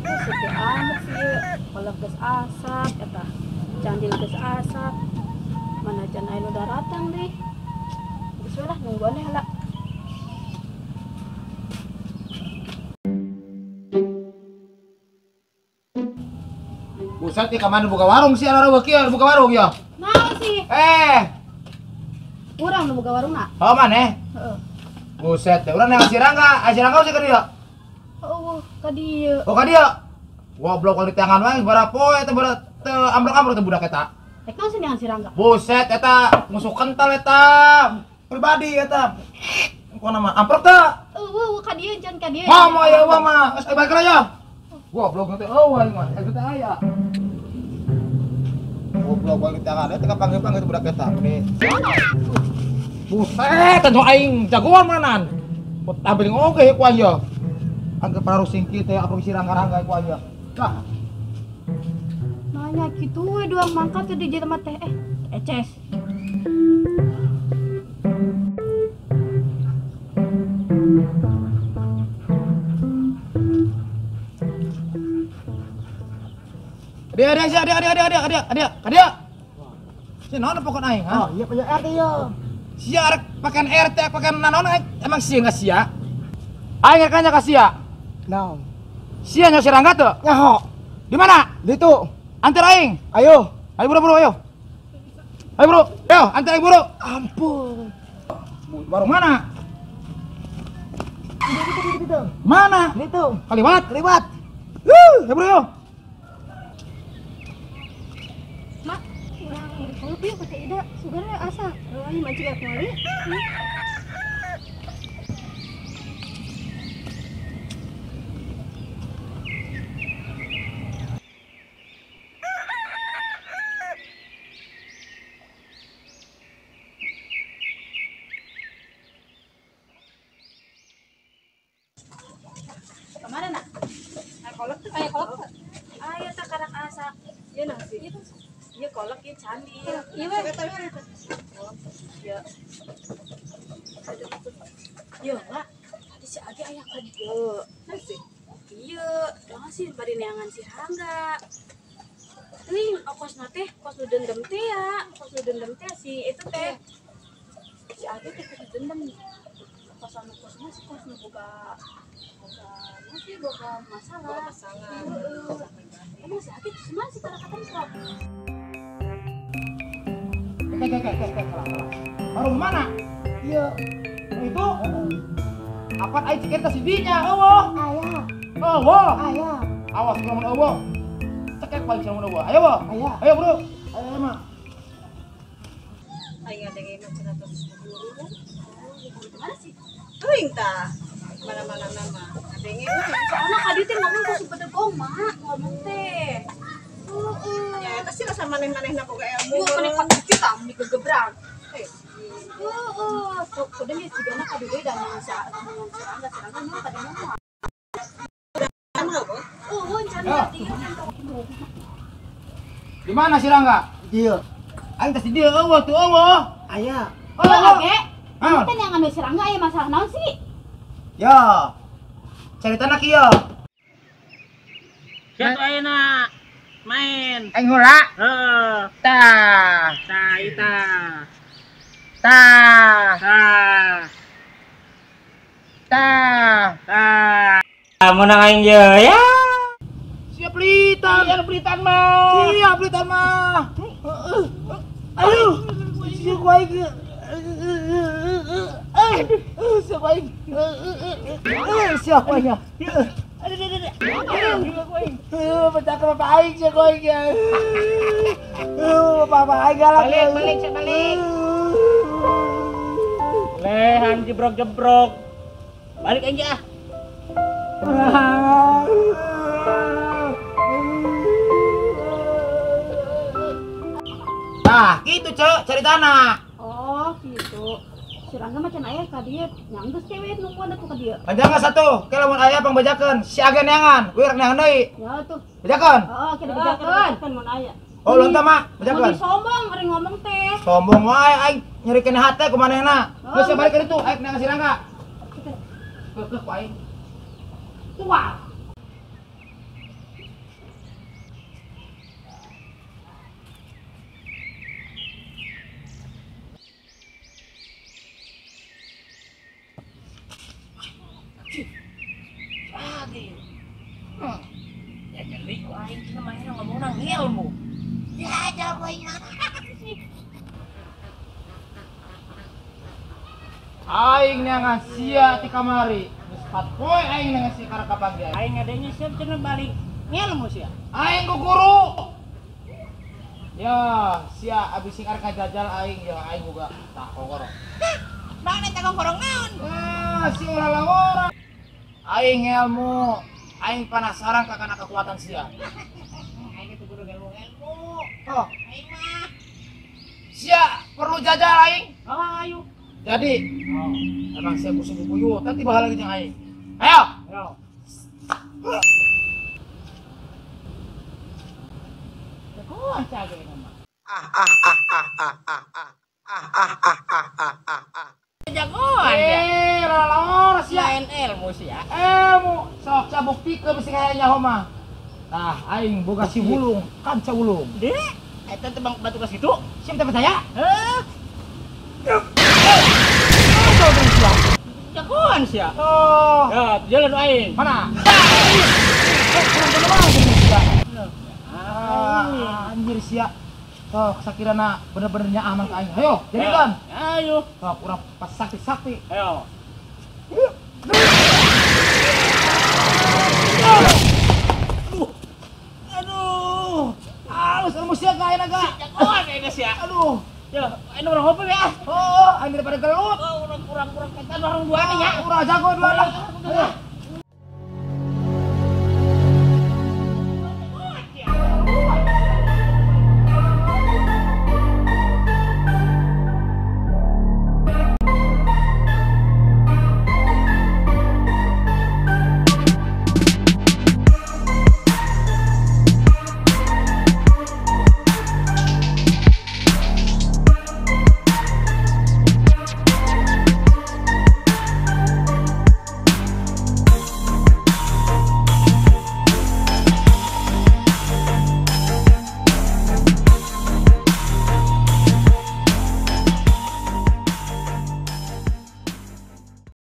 Sepi amat sih, kalau gas asap, kata candil gas asap, mana can air udah datang deh. Bismillah nunggu aneh lah. Buset, di kamar buka warung sih, anak wakil buka warung ya. Nah sih, kurang nu buka warung nak. Oh mana? Heeh. Buset, orang yang ngasih rangga sih ke dia. Oh, ka dieu. Oh ka dia. Goblok kalau di tangan wae bara poe teh bara teu ambrok-ambrok teh budak eta. Ek naon sih dengan si Rangga? Buset eta musuh kental eta. Pribadi eta. Ku nama amprok teh. Ka dieu can ka dieu. Mama ya mama, geus balik aja. Goblok teh eueuh mah, eta teh aya. Goblok kalau di tangan eta kapanggih-panggih teh budak eta. Buset, tentu aing jagoan manan. Pot tampil oge ku aya. Angke pararu singkit teh apa isi rangga-rangga ku aya. Lah, Nanya gitu we doang mangkat tuh di tempat teh. Eces. Dia. Si naon pokon aing, ha? Oh, iya punya RT ya. Sia arek pakean RT, pakean naon emang sia enggak sia? Aing kanya ka sia. Nah, Sia nya si Rangga teu? nyaho. Di mana? Itu. Antar aing. Ayo. Ayo buru-buru ayo. Ayo buru. Ayo, antar aing buru. Ampun. Warung mana? Itu. Mana? Itu. Kaliwat. Lewat. Ayo buru yo. Mak, kalau dia pakai ida, sugarnya asa. Ini mancing aku mari. Kemana nak? Kolak tuh kayak kolak. Ayo tak kadang asa. Iya nasi. Iya kolak ya candi. Iya weh. Iya. Iya mak. Tadi si Agi ayah kan dia. Nasi. Iya. Jangan sih pada neangan si Rangga. Ini kos nate, kos lu dendam teh ya. Kos lu dendam teh si itu teh. Si Agi teh kos dendam. Kos masih kos nu boga masih boga masalah. Emang si Agi tuh masih kata-kata sok. Kalah. Warung mana? Iya. Itu. Apa aing ceker si dinya? Eueuh. Ayah. Eueuh. Ayah. Awas kalau mun eueuh. Cekek paling sama eueuh. Ayo, Bo. Ayah. Ayo, Bro. Ayo, mah. Aing ada yang mau cerita dulu. Gimana sih? Tuing tah. Mana-mana nama. Ada yang Soalnya kadi teh ngomong ku super gong mak, ngomong teh. ya eta sih rasa maneh-manehna boga ilmu. Yuk kena pakai kita meni gegebrang. Sok kudu nya sigana kadi deui dan yang serangga nya kadi mah. Sama Bos. Can Di mana si Rangga? Iya. Aing teh si dieu eueuh tuh eueuh. Ayah. Oke. Naon? Kan yang anu serangga aya masalah naon sih? Ya. Caritana kieu. Siapa ayeuna main? Aing heula. Heeh. Tah. Tah ita. Tah. Tah. Tah. Tah. Menang aing je ya. Siap litan. Siap litan mah. Ayo. Siapa lagi? Siapa lagi? Siapa lagi? Pecah ke bapak aing siapa lagi? Bapak aing galak. Balik. Lehan jebrok. Balik aja. Nah, gitu, Cek, caritana. Oh, gitu. Serangga macan aya ka dieu, nyanggeus cewek nu moal atuh ka dieu. Panjangna satu, ke lamun aya pangbajakeun, si agen neangan, wir neangan deui. Ya tuh. Bajakeun. Heeh, kita bejakeun mun aya. Oh, lonta mah, Mun bajakeun. sombong ari ngomong teh. Sombong wae aing nyeri kene hate ku manehna. Geus balik ka ditu, aing neangan si Rangga. Kekeh ku aing. Wah. aing namanya ngomong nang ilmu. Ya jago ini. Aing neangan sia ti kamari. Geus patpoe aing neangan sia karena kabangge. Aing ngadenya siap cenah balik ngilmu sia. Aing ku guru. Ya, sia abis sing arek ngajajal aing ya aing boga tah kokoro. Mana eta gorong naon? Si ulah lawora. Aing ilmu, aing penasaran kakana kekuatan sia. Aing itu guru ilmu. Oh, Aing mah. sia perlu jajal aing. Oh, ayo. Jadi, Oh, emang sia kusi buyut, nanti bahala jeung aing. Ayo. yo. Jagoan cage nama. Jagoan ya. Lawora sia. Lain ilmu sia. Ilmu, sok cabuk pikeun bisi kayaknya homa. Tah, aing boga si wulung, kanca wulung. Deh, eta teh bang batu ka situ. Sim teh percaya? Heh, jagoan sia. Oh, Ya, jalan aing. mana? Anjir sia. Tuh, sakirana bener-benernya aman ka aing. Ayo, jadikan. Ayo. Tuh, urang pas sakti-sakti. Ayo. Aduh. Alus ilmu sia ka ayeuna ga. Jagoan aing sia. Aduh. Ya, ini orang hobi ya. Oh, aing daripada gelut. Oh, kurang-kurang kita orang dua nih ya. Urang jago dua lah.